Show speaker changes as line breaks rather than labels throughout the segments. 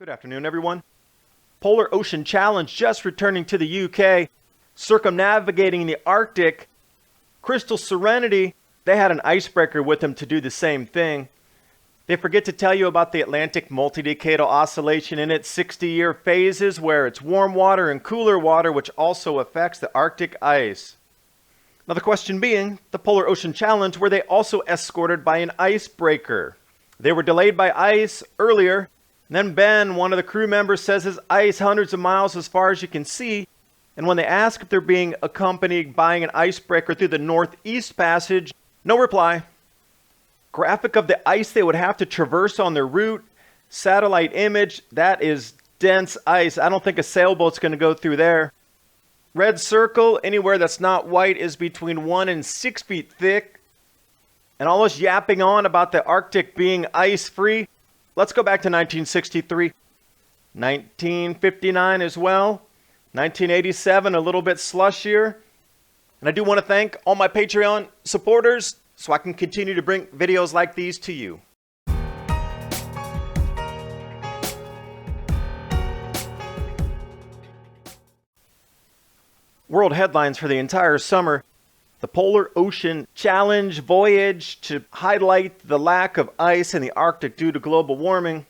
Good afternoon, everyone. Polar Ocean Challenge just returning to the UK, circumnavigating the Arctic. Crystal Serenity, they had an icebreaker with them to do the same thing. They forget to tell you about the Atlantic Multidecadal Oscillation in its 60-year phases, where it's warm water and cooler water, which also affects the Arctic ice. Now the question being, the Polar Ocean Challenge, were they also escorted by an icebreaker? They were delayed by ice earlier. And then Ben, one of the crew members, says there's ice hundreds of miles as far as you can see. And when they ask if they're being accompanied by an icebreaker through the Northeast Passage, no reply. Graphic of the ice they would have to traverse on their route. Satellite image, that is dense ice. I don't think a sailboat's going to go through there. Red circle, anywhere that's not white, is between 1 and 6 feet thick. And all this yapping on about the Arctic being ice-free. Let's go back to 1963. 1959 as well. 1987, a little bit slushier. And I do want to thank all my Patreon supporters so I can continue to bring videos like these to you. World headlines for the entire summer. The Polar Ocean Challenge voyage to highlight the lack of ice in the Arctic due to global warming.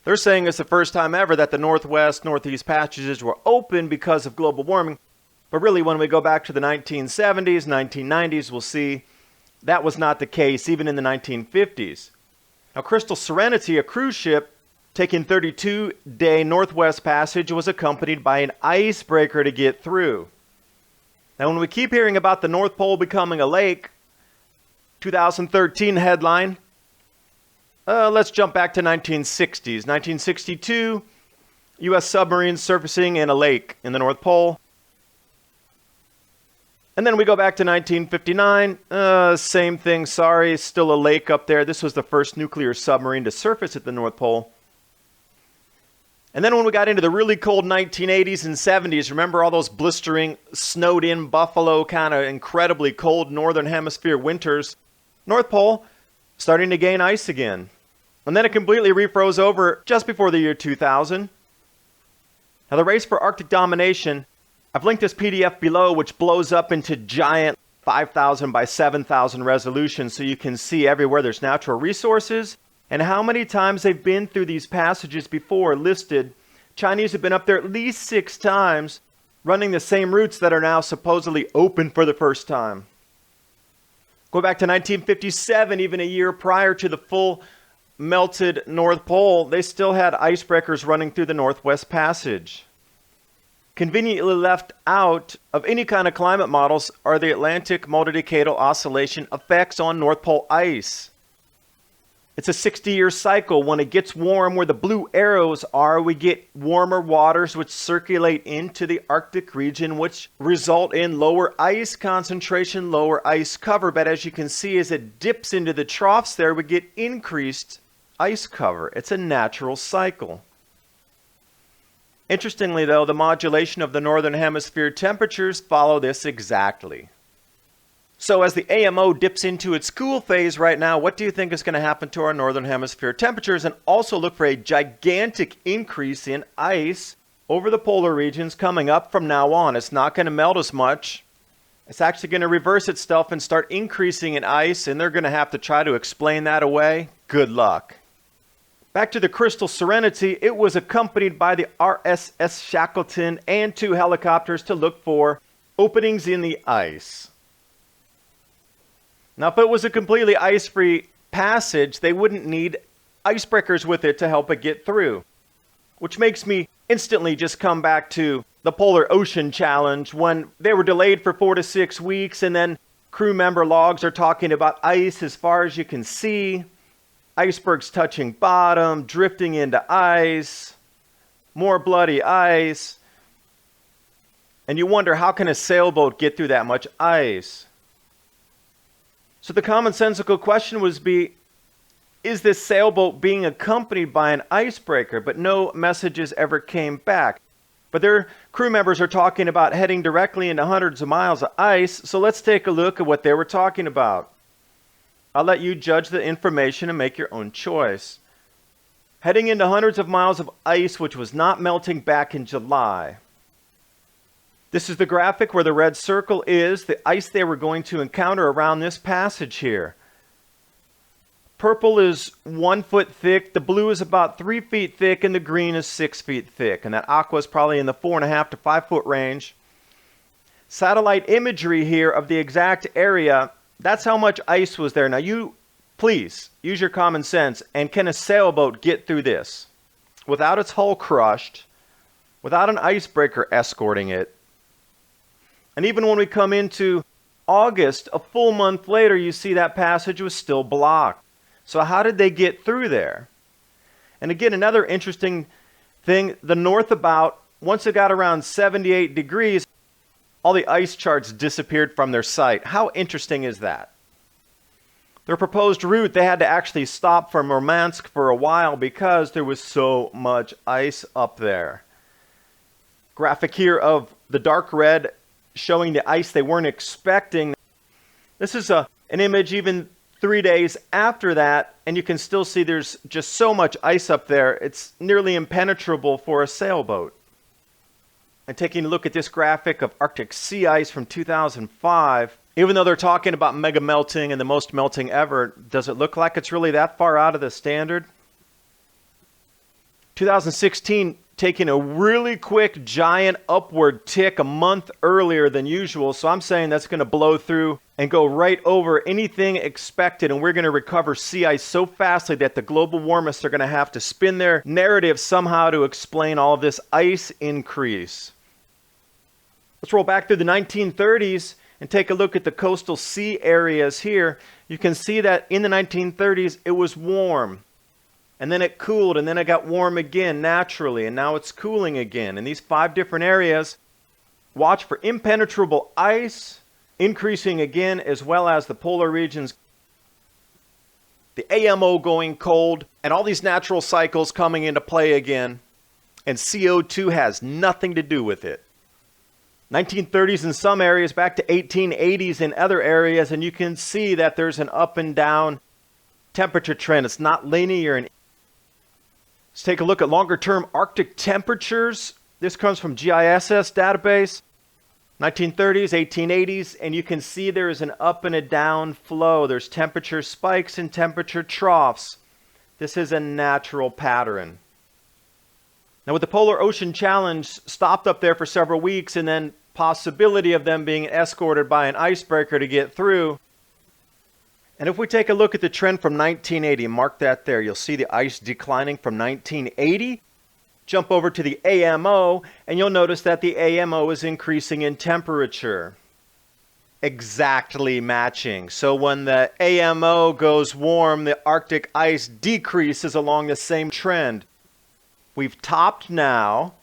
They're saying it's the first time ever that the Northwest, Northeast passages were open because of global warming. But really, when we go back to the 1970s, 1990s, we'll see that was not the case, even in the 1950s. Now, Crystal Serenity, a cruise ship taking 32-day Northwest Passage, was accompanied by an icebreaker to get through. Now, when we keep hearing about the North Pole becoming a lake, 2013 headline, let's jump back to 1960s. 1962, U.S. submarines surfacing in a lake in the North Pole. And then we go back to 1959, same thing, sorry, still a lake up there. This was the first nuclear submarine to surface at the North Pole. And then when we got into the really cold 1980s and 70s, remember all those blistering, snowed-in Buffalo, kind of incredibly cold Northern Hemisphere winters? North Pole starting to gain ice again. And then it completely refroze over just before the year 2000. Now the race for Arctic domination, I've linked this PDF below, which blows up into giant 5,000 by 7,000 resolution so you can see everywhere there's natural resources and how many times they've been through these passages before listed. Chinese have been up there at least 6 times, running the same routes that are now supposedly open for the first time. Go back to 1957, even a year prior to the full melted North Pole, they still had icebreakers running through the Northwest Passage. Conveniently left out of any kind of climate models are the Atlantic Multidecadal Oscillation effects on North Pole ice. It's a 60-year cycle. When it gets warm, where the blue arrows are, we get warmer waters which circulate into the Arctic region, which result in lower ice concentration, lower ice cover. But as you can see, as it dips into the troughs there, we get increased ice cover. It's a natural cycle. Interestingly, though, the modulation of the Northern Hemisphere temperatures follow this exactly. So as the AMO dips into its cool phase right now, what do you think is going to happen to our Northern Hemisphere temperatures? And also look for a gigantic increase in ice over the polar regions coming up from now on. It's not going to melt as much. It's actually going to reverse itself and start increasing in ice, and they're going to have to try to explain that away. Good luck. Back to the Crystal Serenity, it was accompanied by the RSS Shackleton and 2 helicopters to look for openings in the ice. Now, if it was a completely ice-free passage, they wouldn't need icebreakers with it to help it get through. Which makes me instantly just come back to the Polar Ocean Challenge when they were delayed for 4 to 6 weeks, and then crew member logs are talking about ice as far as you can see. Icebergs touching bottom, drifting into ice, more bloody ice. And you wonder, how can a sailboat get through that much ice? So the commonsensical question would be, is this sailboat being accompanied by an icebreaker? But no messages ever came back. But their crew members are talking about heading directly into hundreds of miles of ice. So let's take a look at what they were talking about. I'll let you judge the information and make your own choice. heading into hundreds of miles of ice which was not melting back in July. This is the graphic where the red circle is the ice they were going to encounter around this passage here. Purple is 1 foot thick, the blue is about 3 feet thick, and the green is 6 feet thick. And that aqua is probably in the 4.5 to 5 foot range. Satellite imagery here of the exact area, that's how much ice was there. Now you, please, use your common sense, and can a sailboat get through this without its hull crushed, without an icebreaker escorting it? And even when we come into August, a full month later, you see that passage was still blocked. So how did they get through there? And again, another interesting thing, the north about, once it got around 78 degrees, all the ice charts disappeared from their site. How interesting is that? Their proposed route, they had to actually stop from Murmansk for a while because there was so much ice up there. Graphic here of the dark red showing the ice they weren't expecting. This is an image even 3 days after that, and you can still see there's just so much ice up there, it's nearly impenetrable for a sailboat. And taking a look at this graphic of Arctic sea ice from 2005, even though they're talking about mega melting and the most melting ever, does it look like it's really that far out of the standard? 2016 taking a really quick giant upward tick a month earlier than usual, so I'm saying that's going to blow through and go right over anything expected, and we're going to recover sea ice so fastly that the global warmists are going to have to spin their narrative somehow to explain all of this ice increase. Let's roll back through the 1930s and take a look at the coastal sea areas here. You can see that in the 1930s it was warm, and then it cooled, and then it got warm again naturally, and now it's cooling again. In these 5 different areas, watch for impenetrable ice increasing again, as well as the polar regions, the AMO going cold, and all these natural cycles coming into play again, and CO2 has nothing to do with it. 1930s in some areas, back to 1880s in other areas, and you can see that there's an up and down temperature trend. It's not linear. Let's take a look at longer term Arctic temperatures. This comes from GISS database. 1930s, 1880s, and you can see there is an up and a down flow. There's temperature spikes and temperature troughs. This is a natural pattern. Now with the Polar Ocean Challenge stopped up there for several weeks, and then possibility of them being escorted by an icebreaker to get through. And if we take a look at the trend from 1980, mark that there, you'll see the ice declining from 1980. Jump over to the AMO, and you'll notice that the AMO is increasing in temperature. Exactly matching. So when the AMO goes warm, the Arctic ice decreases along the same trend. We've topped now,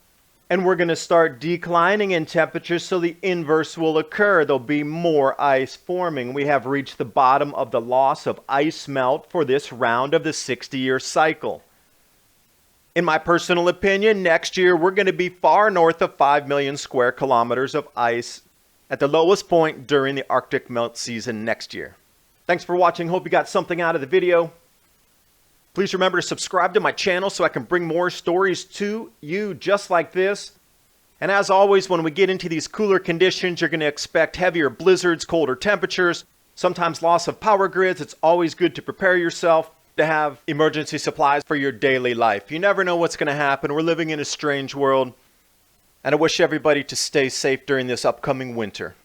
and we're going to start declining in temperature, so the inverse will occur. There'll be more ice forming. We have reached the bottom of the loss of ice melt for this round of the 60-year cycle. In my personal opinion, next year we're going to be far north of 5 million square kilometers of ice at the lowest point during the Arctic melt season next year. Thanks for watching. Hope you got something out of the video. Please remember to subscribe to my channel so I can bring more stories to you just like this. And as always, when we get into these cooler conditions, you're going to expect heavier blizzards, colder temperatures, sometimes loss of power grids. It's always good to prepare yourself to have emergency supplies for your daily life. You never know what's going to happen. We're living in a strange world, and I wish everybody to stay safe during this upcoming winter.